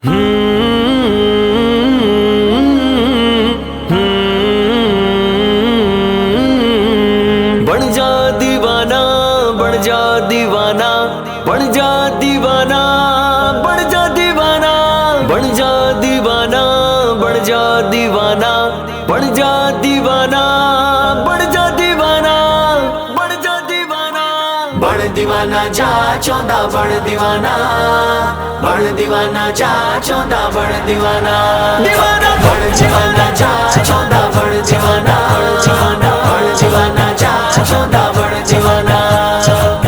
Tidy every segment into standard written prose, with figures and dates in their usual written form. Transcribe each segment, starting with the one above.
بن جا دیوانہ بن جا دیوانہ بن جا دیوانہ بن جا دیوانہ بن جا دیوانہ بن جا دیوانہ بن جا دیوانہ بن جا دیوانہ بن جا دیوانہ بن دیوانہ جا چوندا بن دیوانہ بن دیوانہ جا چوندا بن دیوانہ دیوانہ بن دیوانہ جا چوندا بن دیوانہ بن دیوانہ جا چوندا بن دیوانہ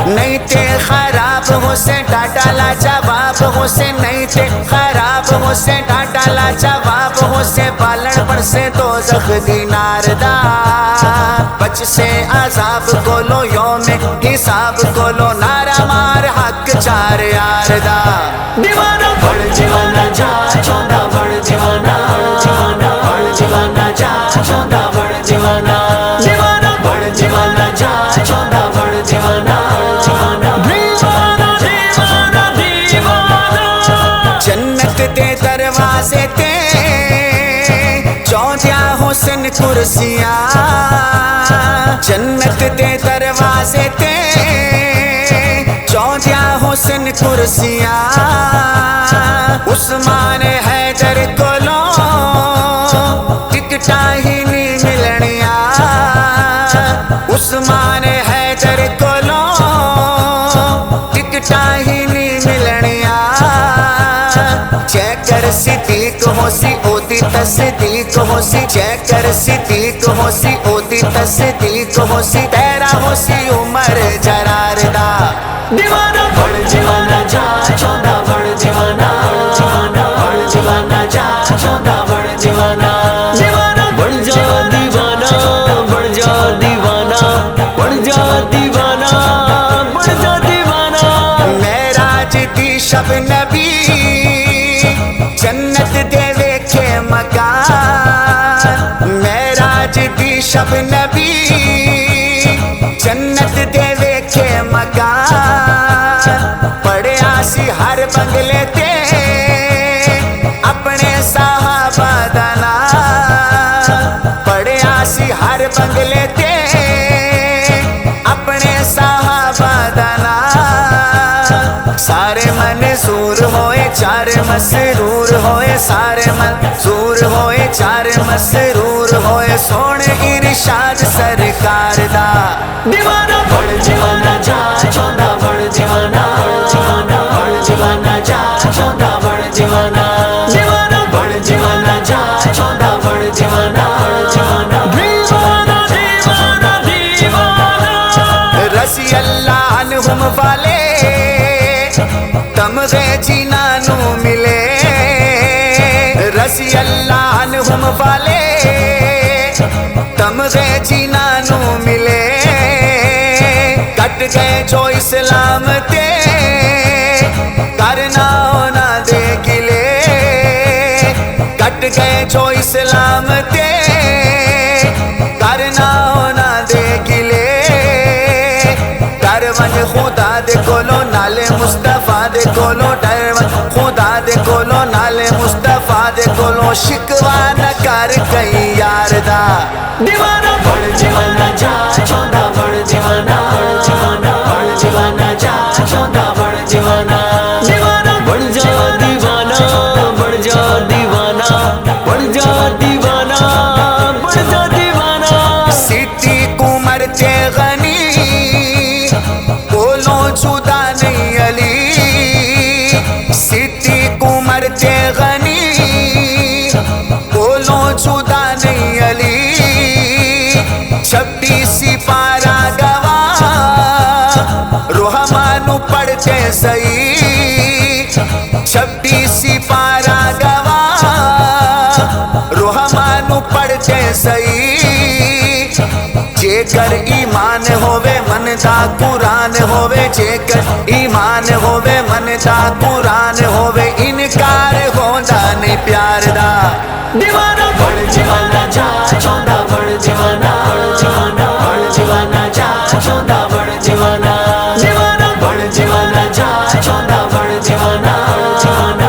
نہیں تے خراب ہو سے ڈاٹا لا جواب ہو سے نہیں تے خراب ہو سے ڈاٹا لا جواب ہو سے بالن پر سے دوزخ دی ناردا بچ سے عذاب کو لو یوم حساب کو لو نارا مار حق چار یار دا دیوانہ بن دیوانہ جا چوندا بن دیوانہ بن دیوانہ جا چوندا بن دیوانہ دیوانہ بن دیوانہ جا چوندا بن دیوانہ جنت دے دروازے تے چوندیاں حسن کرسیاں جنت دے دروازے تے چوندیاں حسن کرسیاں عثمان حیدر کولوں ٹکٹاں ہی نہیں ملنیاں عثمان حیدر کولوں ٹکٹاں ہی نہیں ملنیاں چیک کر صدیق ہو سی او دی تصدیق ہو سی چیک کر صدیق ہو سی او دی تصدیق ہو سی تیرا ہو سی عمر جرار دا دیوانہ بن دیوانہ جا چوندا بن دیوانہ بن دیوانہ جا چوندا بن دیوانہ دیوانہ بن جا دیوانہ بن جا دیوانہ بن جا دیوانہ بن جا دیوانہ معراج دی شب نبی جنت دے ویکھے مکان معراج دی شب نبی جنت دے ویکھے مکان پڑھیا سی ہر بنگلے تے اپنے صحابہ دا نام پڑھیا سی ہر بنگلے تے اپنے صحابہ دا نام سارے منظور ہوئے چار مسرور ہوئے سارے منظور ہوئے چار مسرور ہوئے سونے ارشاد سرکار دا دیوانہ بن دیوانہ جا چوندا بن دیوانہ بن دیوانہ جا چوندا بن دیوانہ دیوانہ بن دیوانہ جا چوندا بن دیوانہ دیوانہ دیوانہ دیوانہ رضی اللہ عنہم والے تمغے جنانو ملے رضی اللہ عنہم والے تمغے جنانو ملے کٹ گئے جو اسلام تے کرنا ہونا دے گلے کٹ گئے جو اسلام تے کرنا ہونا دے گلے ڈرون خدا دے کولو نالے مصطفیٰ دے کولو ڈرون خدا دے کولو نالے مصطفیٰ دے کولو شکوا نہ کر کئی یار دا دیوانہ بن دیوانہ جا چوندا بن دیوانہ بن دیوانہ جا چوندا بن دیوانہ دیوانہ بن جا دیوانہ بن جا دیوانہ بن جا دیوانہ بن جا دیوانہ صدیق عمر تے غنی بولو جدا نہیں علی صدیق عمر تے غنی بولو جدا نہیں علی 26 پارا گواہ روحمانو پڑھتے صحیح 26 پارا گواہ روحمانو پڑھتے صحیح جے کر ایمان ہووے من دا قرآن ہووے جے کر ایمان ہووے من دا قرآن ہووے انکار ہوندا نہیں پیار دا دیوانہ بن دیوانہ جا چوندا بن دیوانہ بن دیوانہ جا چوندا بن دیوانہ دیوانہ بن دیوانہ جا چوندا بن دیوانہ دیوانہ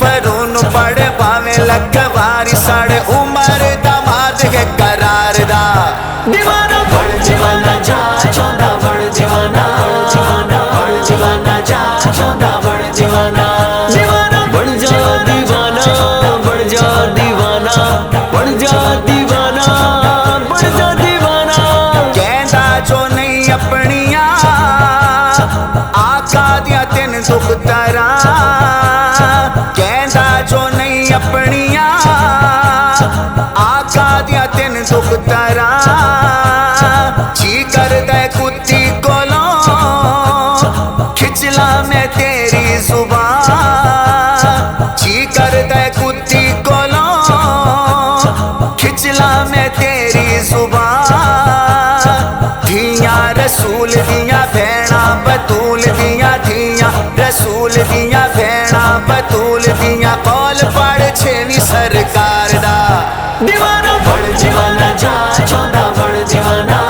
فرون پڑے پاویں لکھواری ساڑے عمر داماد ہے قرار دا دیوانہ بڑ دیوانہ جا چوندا بڑ دیوانہ بڑ دیوانہ جا چوندا بڑ دیوانہ دیوانہ بڑ جا دیوانہ بڑ جا دیوانہ بڑ جا دیوانہ بڑ جا دیوانہ کہندا جو نہیں اپنیاں آقا دیا تین دکھ ترا کہندا جو نہیں اپنیاں آقا دیا تین دکھ ترا جی کردے کتی کولوں کھچلا میں تیری زبان جی کردے کتی کولوں کھچلا میں تیری زبان دھیاں رسول دیاں بھیڑا بطول دیاں دھیاں رسول دیاں بھیڑا بطول دیاں قول پڑھ چھویں سرکار دا دیوانہ بڑ دیوانہ جا چوندا بڑ دیوانہ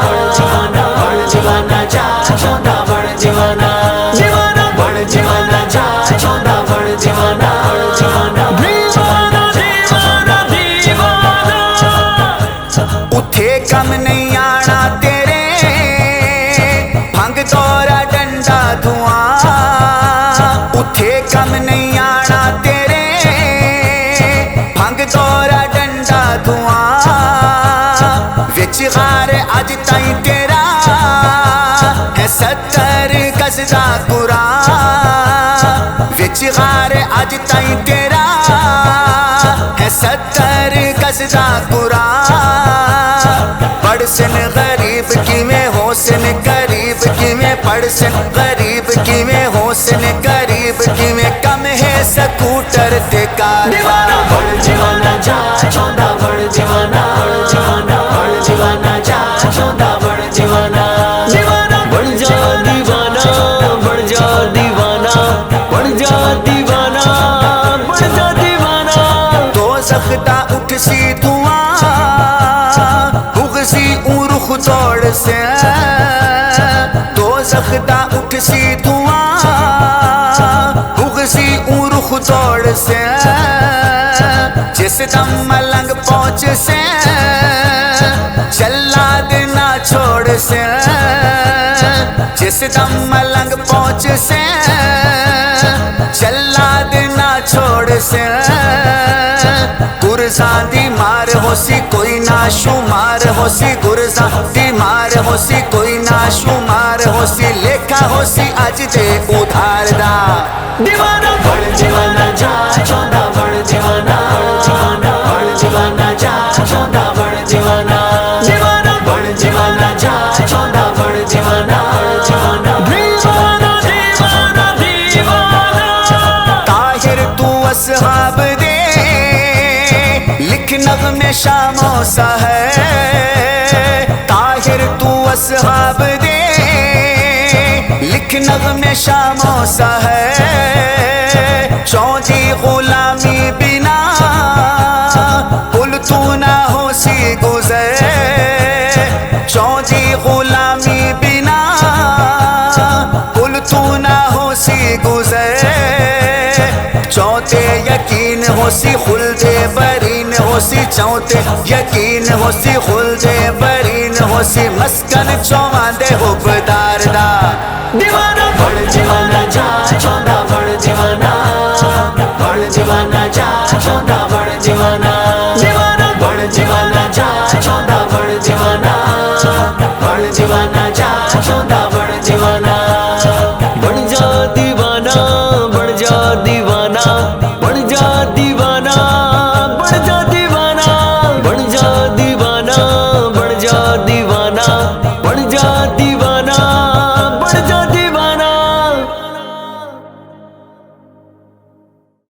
بڑ دیوانہ جا چوندا بڑ دیوانہ دیوانہ بڑ دیوانہ جا چوندا بڑ دیوانہ دیوانہ دیوانہ دیوانہ اتھے کم نہیں آنا تیرے بھنگ دورا ڈنڈا دھواں اتھے کم نہیں آنا تیرے بھنگ دورا ڈنڈا دھواں وچ غار اج تائیں تیرا ہے 70 گز دا قرآن وچ غار اج تائیں تیرا ہے 70 گز دا قرآن پڑھ سن غریب کیویں ہو سن قریب کیویں پڑھ سن غریب کیویں ہو سن قریب کیویں کم ہے سکوٹر تے کار دیوانہ بڑ دیوانہ جا چوندا بڑ دیوانہ بڑ دیوانہ جا چوندا بڑ دیوانہ دیوانہ بڑ جا دیوانہ بڑ جا دیوانہ بڑ جا دیوانہ بڑ جا دیوانہ دوزخ دا اٹھ سی دھواں بغضی اون رخ دوڑ سے دوزخ دا اٹھ سی دھواں بغضی اون رخ دوڑ سے جس دم ملنگ پہنچ سے جلاد نہ چھوڑ سے جس دم ملنگ پہنچ سے جلاد نہ چھوڑ سے گرزاں دی مار ہو سی کوئی نہ شمار ہو سی گرزاں دی مار ہو سی کوئی نہ شمار ہو سی لکھا ہو سی اج دے ادھار دا دیوانہ بڑ دیوانہ جا چوندا بڑ دیوانہ بڑ دیوانہ جا چوندا بڑ دیوانہ دیوانہ بڑ دیوانہ جا چوندا بڑ دیوانہ دیوانہ دیوانہ دیوانہ طاہر تو اصحاب دے لکھ نغمے شاموں سا ہے طاہر تو اصحاب دے لکھ نغمے شاموں سا ہے چوندی غلامی بنا پل تو نہ ہو سی گزر چوندی غلامی بنا پل تو نہ ہو سی گزر چوتے یقین ہو سی خلد برین ہو سی چوتے یقین ہو سی خلد برین ہو سی مسکن چواندے حبدار